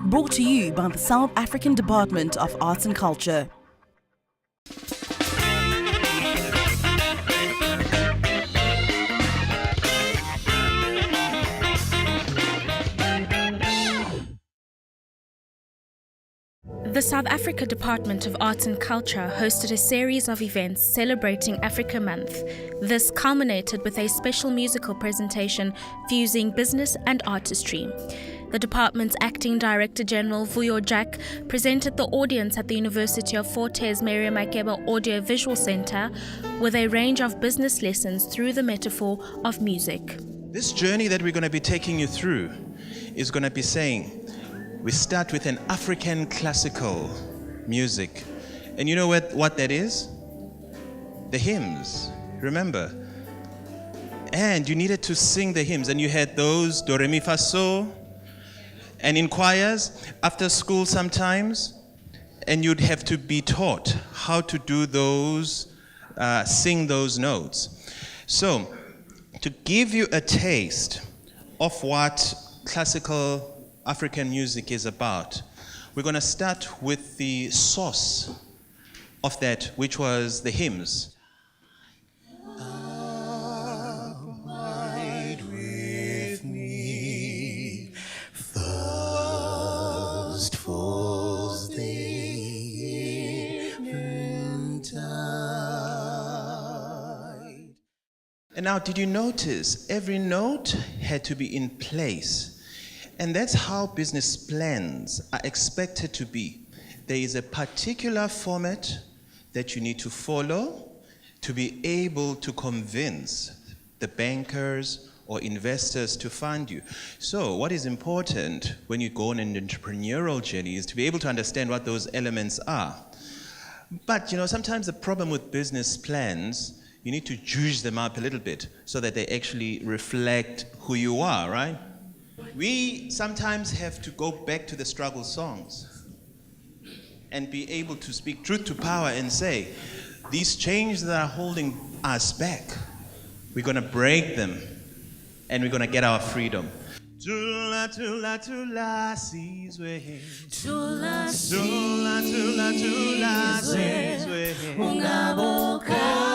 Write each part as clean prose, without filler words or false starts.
brought to you by the South African Department of Arts and Culture. The South Africa Department of Arts and Culture hosted a series of events celebrating Africa Month. This culminated with a special musical presentation fusing business and artistry. The department's acting Director-General Vuyo Jack presented the audience at the University of Fort Hare's Mariam Makeba Audio Visual Center with a range of business lessons through the metaphor of music. This journey that we're going to be taking you through is going to be saying, we start with an African classical music. And you know what that is? The hymns, remember? And you needed to sing the hymns, and you had those do, re, mi, fa, so, and in choirs, after school sometimes, and you'd have to be taught how to do those, sing those notes. So, to give you a taste of what classical African music is about, we're going to start with the source of that, which was the hymns. Abide with me, first falls the eventide. And now, did you notice every note had to be in place? And that's how business plans are expected to be. There is a particular format that you need to follow to be able to convince the bankers or investors to fund you. So what is important when you go on an entrepreneurial journey is to be able to understand what those elements are. But sometimes the problem with business plans, you need to juice them up a little bit so that they actually reflect who you are, right? We sometimes have to go back to the struggle songs and be able to speak truth to power and say, these chains that are holding us back, we're going to break them and we're going to get our freedom. Tula, tula, tula, sizwe. Tula, Tula, tula, tula, sizwe. ungabokala,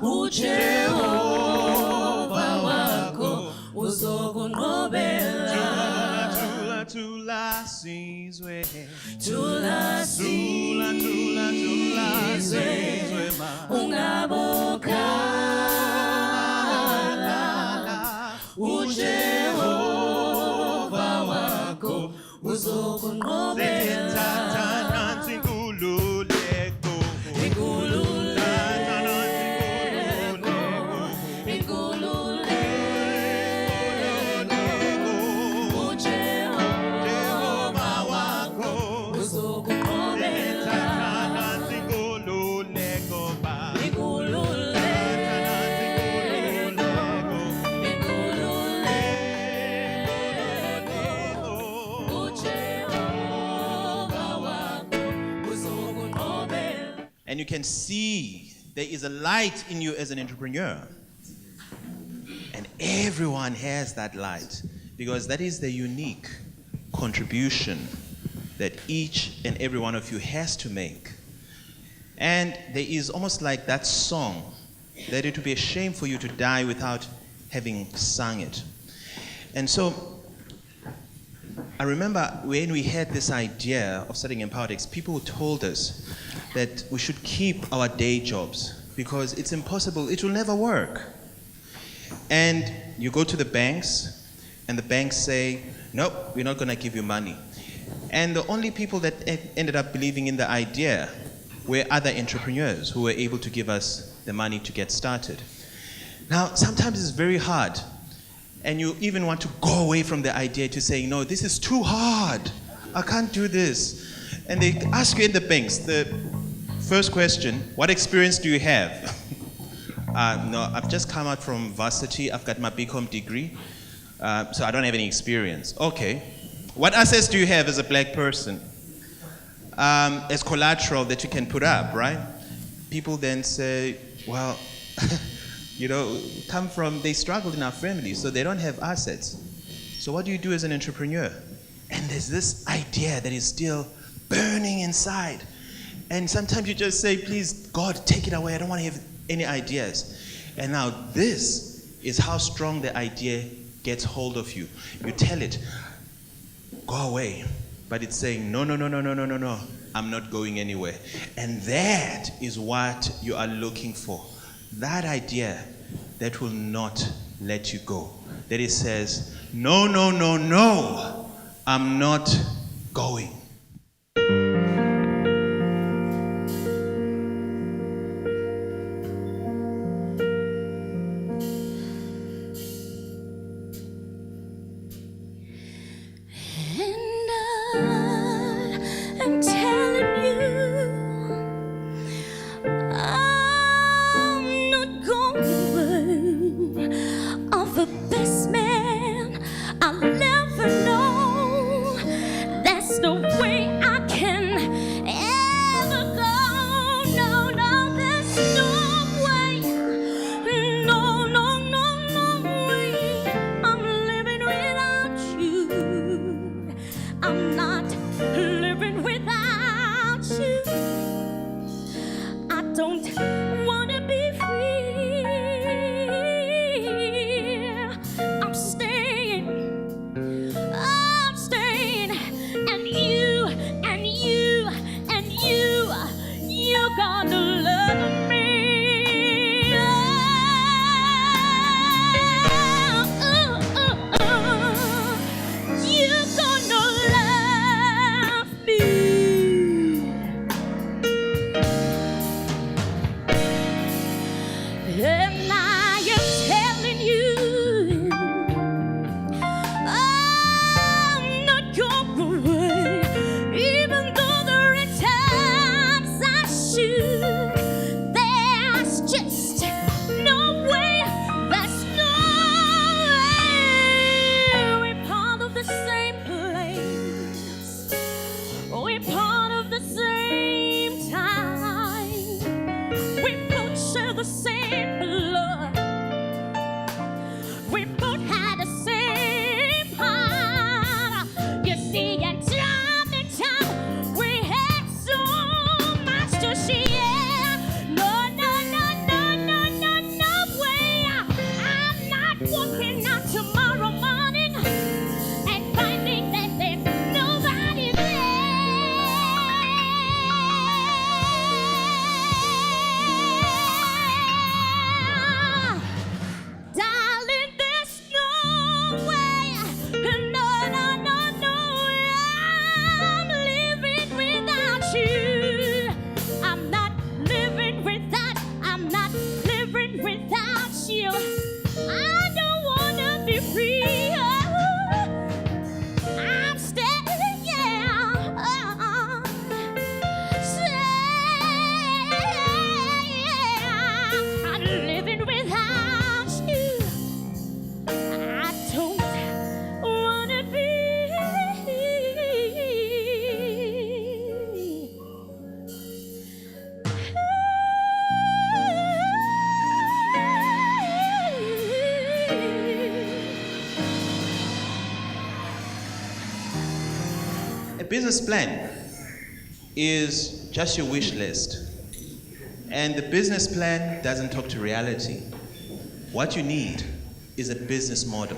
uJehova wako uzokunqobela. Tula, tula, sizwe. Tula, Tula, tula, tula, sizwe. Ungabokala, uJehova wako uzokunqobela. And you can see there is a light in you as an entrepreneur. And everyone has that light because that is the unique contribution that each and every one of you has to make. And there is almost like that song that it would be a shame for you to die without having sung it. And so I remember when we had this idea of starting Empowerdex, people told us that we should keep our day jobs because it's impossible, it will never work. And you go to the banks and the banks say, nope, we're not going to give you money. And the only people that ended up believing in the idea were other entrepreneurs who were able to give us the money to get started. Now, sometimes it's very hard. And you even want to go away from the idea to say, no, this is too hard. I can't do this. And they ask you in the banks, the first question, what experience do you have? No, I've just come out from varsity. I've got my BCom degree. So I don't have any experience. Okay. What assets do you have as a black person? As collateral that you can put up, right? People then say, well, they struggled in our family, so they don't have assets. So what do you do as an entrepreneur? And there's this idea that is still burning inside. And sometimes you just say, please, God, take it away. I don't want to have any ideas. And now this is how strong the idea gets hold of you. You tell it, go away. But it's saying, no, I'm not going anywhere. And that is what you are looking for. That idea that will not let you go. That it says, no, I'm not going. Business plan is just your wish list. And the business plan doesn't talk to reality. What you need is a business model.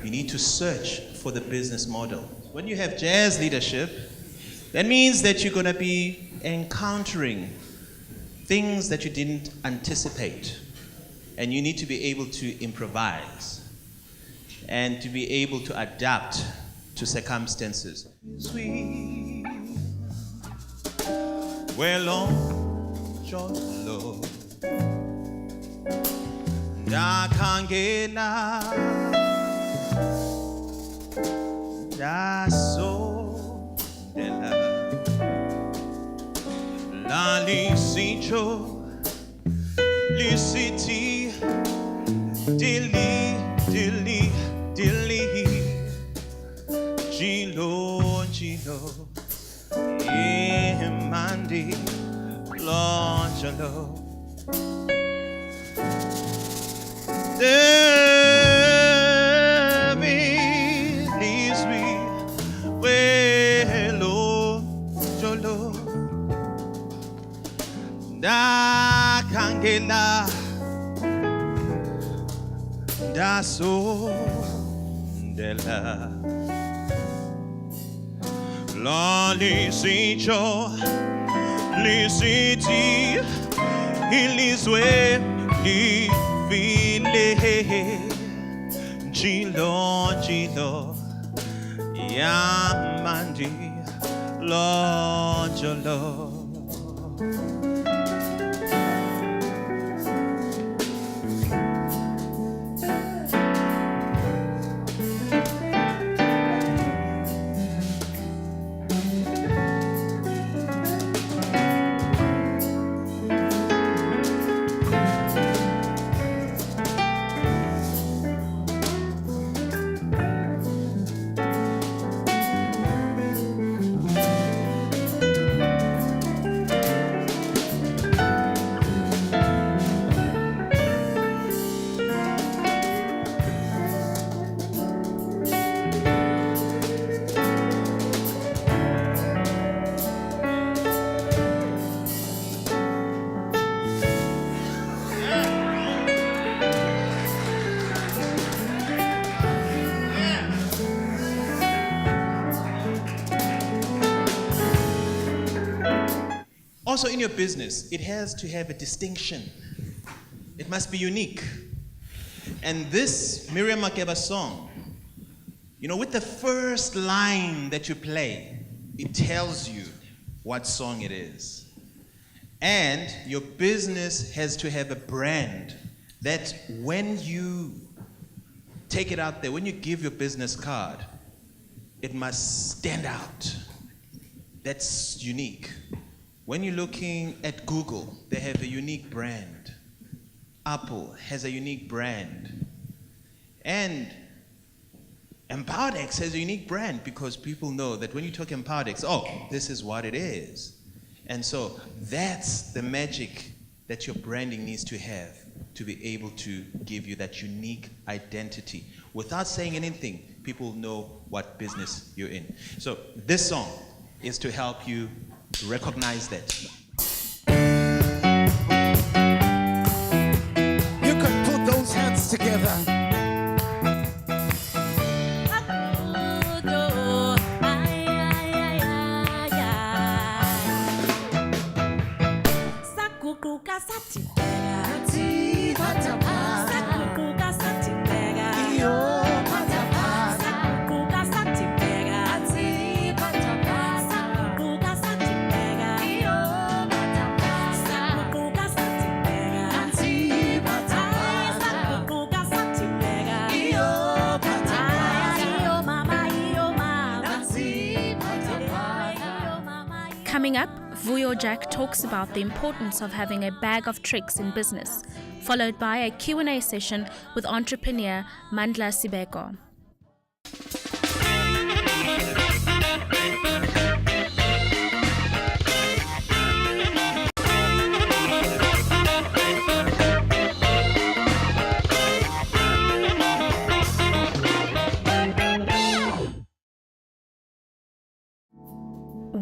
You need to search for the business model. When you have jazz leadership, that means that you're going to be encountering things that you didn't anticipate. And you need to be able to improvise and to be able to adapt to circumstances. Sweet, well on your love, nakangena, daso dela, la lisicho, lisiti, dili, dili, dili. Gilo, Imandi, Lonjalo. There Ela daso dela la lisicho lisiti ilizwe livile jilo yamandi lo jolo. Also in your business, it has to have a distinction. It must be unique. And this Mariam Makeba song, you know, with the first line that you play, it tells you what song it is. And your business has to have a brand that when you take it out there, when you give your business card, it must stand out. That's unique. When you're looking at Google, they have a unique brand. Apple has a unique brand. And Empowerdex has a unique brand because people know that when you talk Empowerdex, oh, this is what it is. And so that's the magic that your branding needs to have to be able to give you that unique identity. Without saying anything, people know what business you're in. So this song is to help you recognize that. You can put those hands together. Coming up, Vuyo Jack talks about the importance of having a bag of tricks in business, followed by a Q&A session with entrepreneur Mandla Sibeko.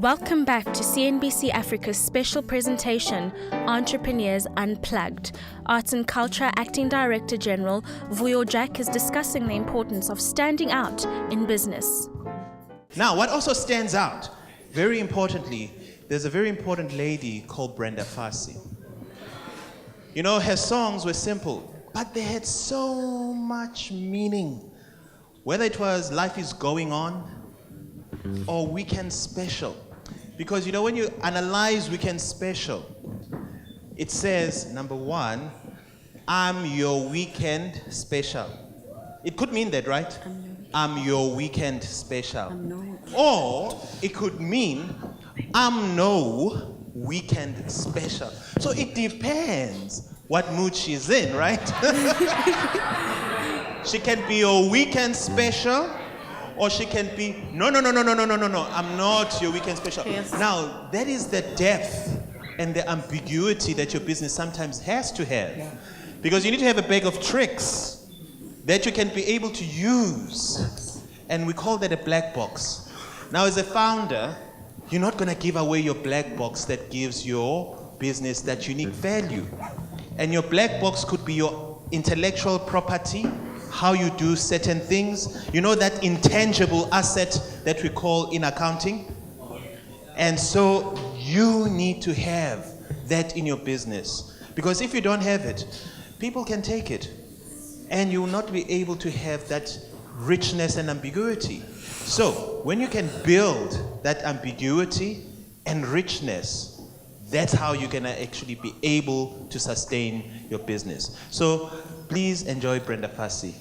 Welcome back to CNBC Africa's special presentation, Entrepreneurs Unplugged. Arts and Culture Acting Director-General Vuyo Jack is discussing the importance of standing out in business. Now, what also stands out, very importantly, there's a very important lady called Brenda Fassie. You know, her songs were simple, but they had so much meaning. Whether it was Life is Going On or Weekend Special. Because, you know, when you analyze Weekend Special, it says, number one, I'm your weekend special. It could mean that, right? I'm your weekend special. Or it could mean, I'm no weekend special. So it depends what mood she's in, right? She can be your weekend special, or she can be, no, I'm not your weekend special. Yes. Now, that is the depth and the ambiguity that your business sometimes has to have. Yeah. Because you need to have a bag of tricks that you can be able to use. And we call that a black box. Now, as a founder, you're not going to give away your black box that gives your business that unique value. And your black box could be your intellectual property, how you do certain things. You know that intangible asset that we call in accounting? And so you need to have that in your business. Because if you don't have it, people can take it. And you will not be able to have that richness and ambiguity. So when you can build that ambiguity and richness, that's how you're gonna actually be able to sustain your business. So please enjoy Brenda Fassie.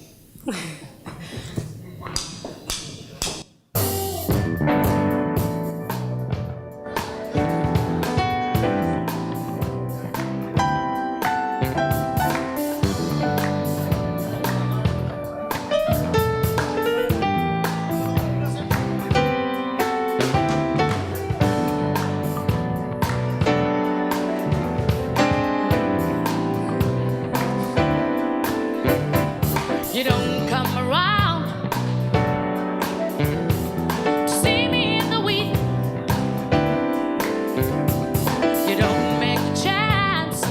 You don't come around to see me in the week. You don't make a chance to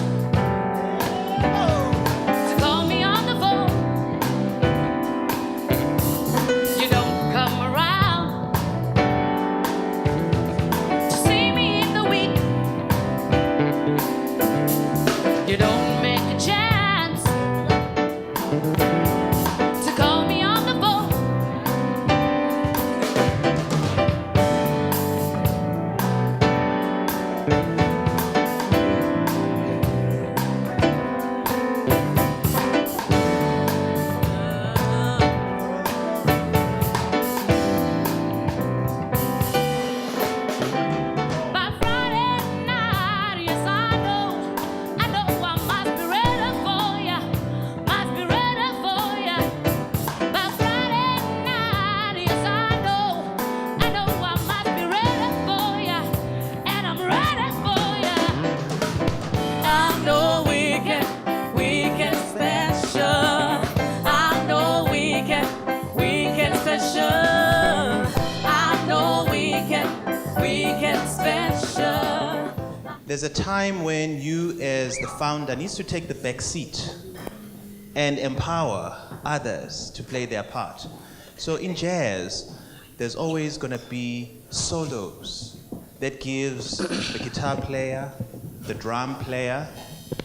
call me on the phone. You don't come around to see me in the week. You don't make a chance to call me on the phone. By Friday night, yes, I know I must be ready for ya, must be ready for ya. By Friday night, yes, I know I must be ready for ya, and I'm ready for ya. I know we can special. I know we can special. I know we can special. There's a time when you as the founder needs to take the back seat and empower others to play their part. So in jazz, there's always going to be solos that gives the guitar player, the drum player,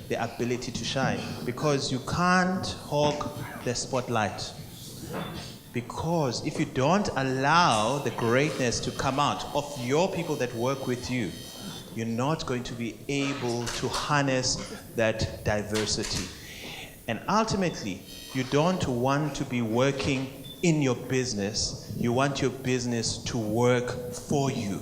the ability to shine, because you can't hog the spotlight. Because if you don't allow the greatness to come out of your people that work with you, you're not going to be able to harness that diversity. And ultimately, you don't want to be working in your business. You want your business to work for you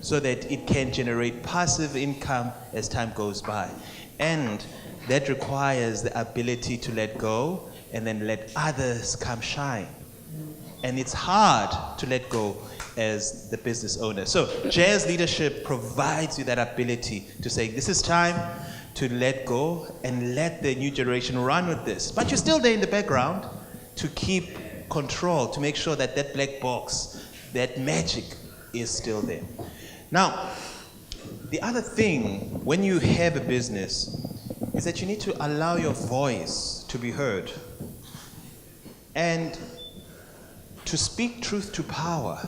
so that it can generate passive income as time goes by. And that requires the ability to let go and then let others come shine. And it's hard to let go as the business owner. So jazz leadership provides you that ability to say, this is time to let go and let the new generation run with this. But you're still there in the background to keep control, to make sure that that black box, that magic is still there. Now, the other thing when you have a business is that you need to allow your voice to be heard and to speak truth to power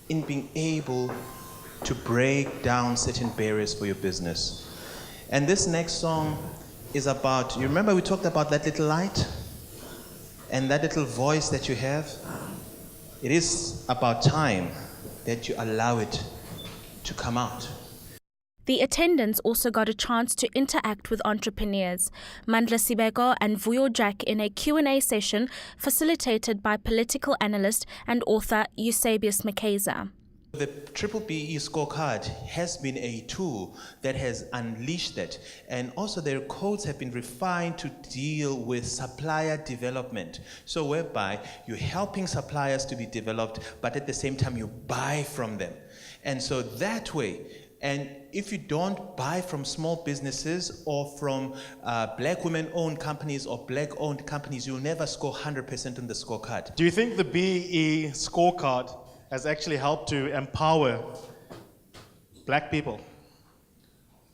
in being able to break down certain barriers for your business. And this next song is about, you remember we talked about that little light and that little voice that you have? It is about time that you allow it to come out. The attendants also got a chance to interact with entrepreneurs, Mandla Sibeko and Vuyo Jack, in a Q&A session facilitated by political analyst and author Eusebius Makeba. The BBBE scorecard has been a tool that has unleashed that, and also their codes have been refined to deal with supplier development. So whereby you're helping suppliers to be developed, but at the same time you buy from them. And so that way, and if you don't buy from small businesses or from black women-owned companies or black-owned companies, you'll never score 100% on the scorecard. Do you think the BE scorecard has actually helped to empower black people?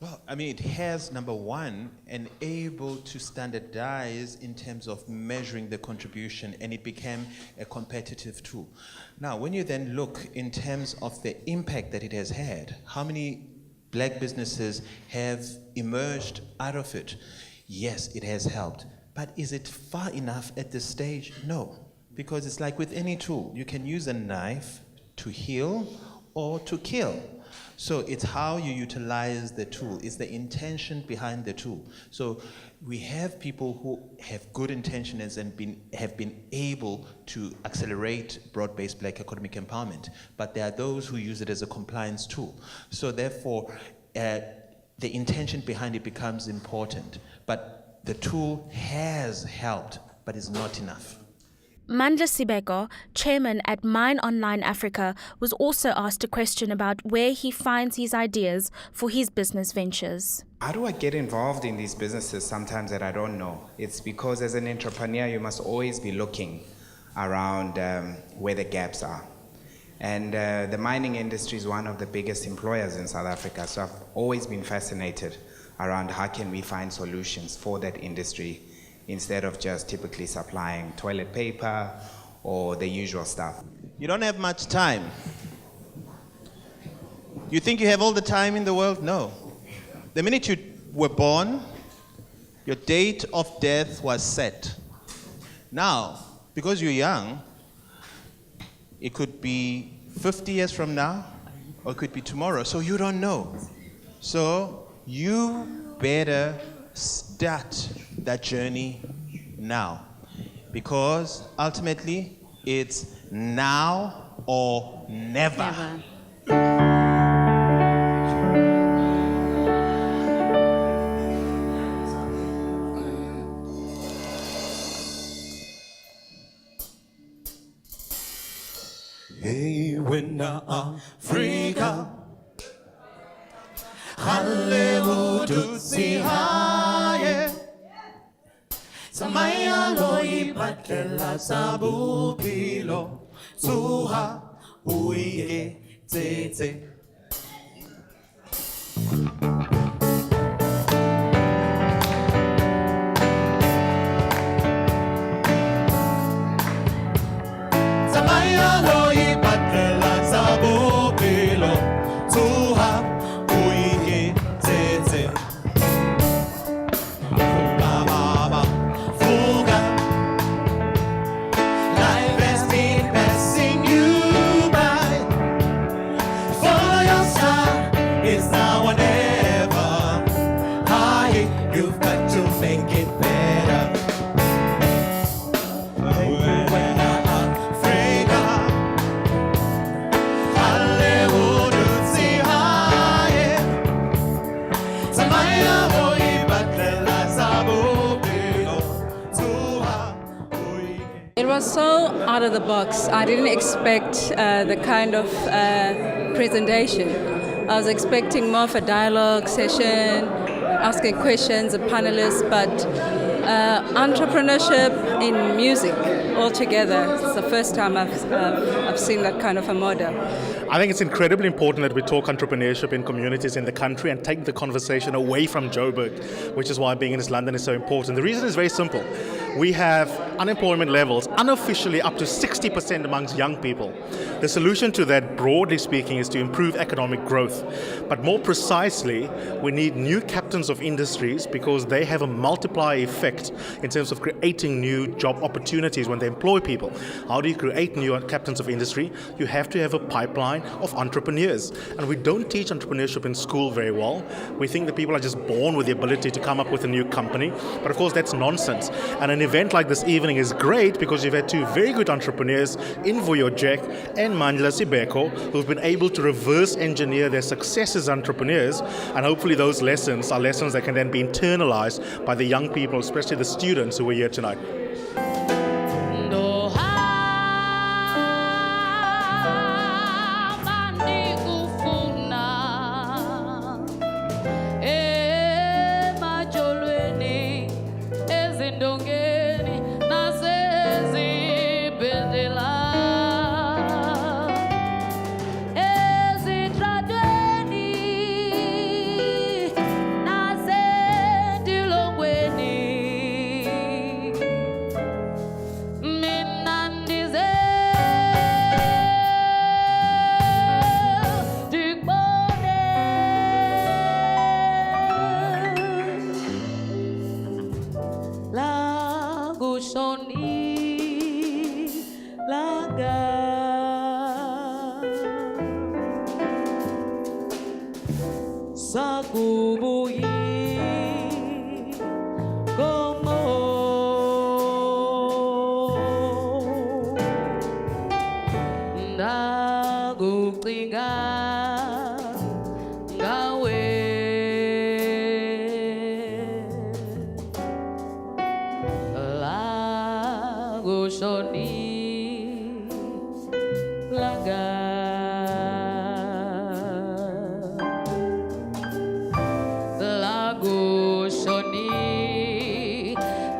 Well, I mean, it has, number one, and able to standardize in terms of measuring the contribution, and it became a competitive tool. Now, when you then look in terms of the impact that it has had, how many black businesses have emerged out of it? Yes, it has helped. But is it far enough at this stage? No. Because it's like with any tool, you can use a knife to heal or to kill. So it's how you utilize the tool. It's the intention behind the tool. So we have people who have good intentions and have been able to accelerate broad-based black economic empowerment. But there are those who use it as a compliance tool. So therefore, the intention behind it becomes important. But the tool has helped, but it's not enough. Mandla Sibeko, chairman at Mine Online Africa, was also asked a question about where he finds his ideas for his business ventures. How do I get involved in these businesses sometimes that I don't know? It's because as an entrepreneur, you must always be looking around where the gaps are. And the mining industry is one of the biggest employers in South Africa, so I've always been fascinated around how can we find solutions for that industry instead of just typically supplying toilet paper or the usual stuff. You don't have much time. You think you have all the time in the world? No. The minute you were born, your date of death was set. Now, because you're young, it could be 50 years from now, or it could be tomorrow, so you don't know. So you better start that journey now, because ultimately it's now or never. Hey, when Africa, Hollywood, see Hare. Samaya loyi patlela sabupilo, suha uye tete. Samaya loyi patlela sabupilo, suha uye tete. Life has been passing you by. Follow your star, it's now or never. High, you've got to make it better. When Africa, Hollywood, see high. Samaya boy, batlela sabu bilo, tuha boy. It was so out of the box. I didn't expect the kind of presentation. I was expecting more of a dialogue session, asking questions of panelists, but entrepreneurship in music altogether. It's the first time I've seen that kind of a model. I think it's incredibly important that we talk entrepreneurship in communities in the country and take the conversation away from Joburg, which is why being in London is so important. The reason is very simple. We have unemployment levels unofficially up to 60% amongst young people. The solution to that, broadly speaking, is to improve economic growth. But more precisely, we need new captains of industries because they have a multiplier effect in terms of creating new job opportunities when they employ people. How do you create new captains of industry? You have to have a pipeline of entrepreneurs. And we don't teach entrepreneurship in school very well. We think that people are just born with the ability to come up with a new company. But of course, that's nonsense. And an event like this evening is great because you've had two very good entrepreneurs in Vuyo Jack and Mandla Sibeko who've been able to reverse engineer their success as entrepreneurs, and hopefully those lessons are lessons that can then be internalized by the young people, especially the students who are here tonight. kubuyi komo ndakucinga ngawe lagushoni laga lagushoni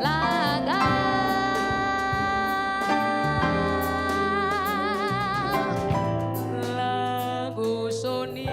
laga lagushoni